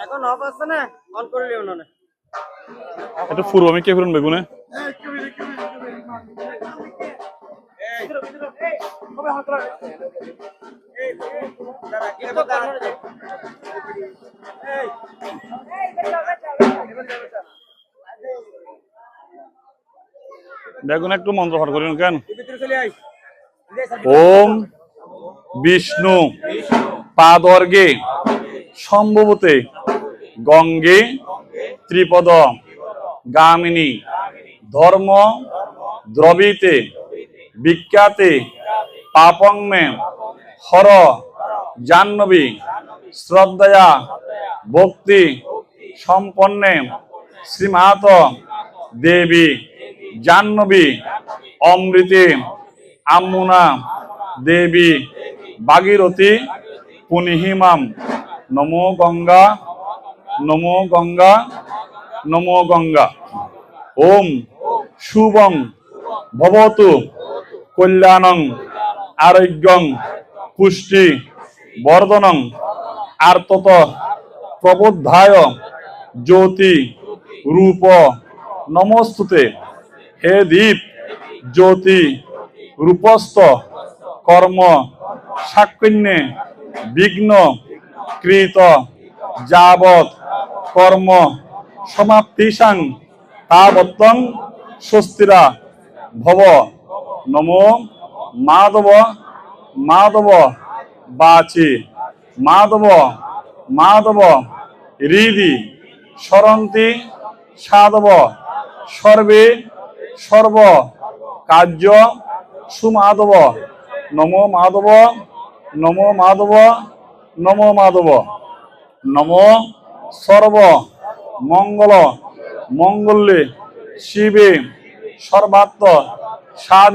এখন অফ আছে না, অন করে লিও না। এটা পূর্ব আমি কে করুন বেগুনে বেগুন একটু মন্ত্র পাঠ করেন কেন? ওম বিষ্ণু পাদর্গে সম্ভবতে গঙ্গে ত্রিপদ গামিনী ধর্ম দ্রবীতে বিখ্যাতে পাপংমে হর জাহ্নবী শ্রদ্ধয়া ভক্তি সম্পন্নে শ্রীমাত দেবী জাহ্নবী অমৃতে আম্মুনা দেবী ভাগীরথী পুনিহিমাম নমো গঙ্গা নমো গঙ্গা নমো গঙ্গা। ওম শুভং ভবতু কল্যাণং আরোগ্যং পুষ্টি বর্ধনং আর্তত প্রবোধায় জ্যোতি রূপ নমস্তুতে। হে দীপ জ্যোতি রূপস্থ কর্ম সাক্ষিণ্যে বিঘ্ন কৃত যাবৎ কর্ম সমাপ্তিসাং তাবত্তং স্বস্তিরা ভব। নমো মাধব মাধব বাচি মাধব মাধব হৃদি সরন্তি সাধব সর্বে সর্ব কার্য সুমাধব। নমো মাধব নমো মাধব নমো মাধব। নমো সর্ব মঙ্গল মঙ্গলে শিবে সর্বাত্ম সাধ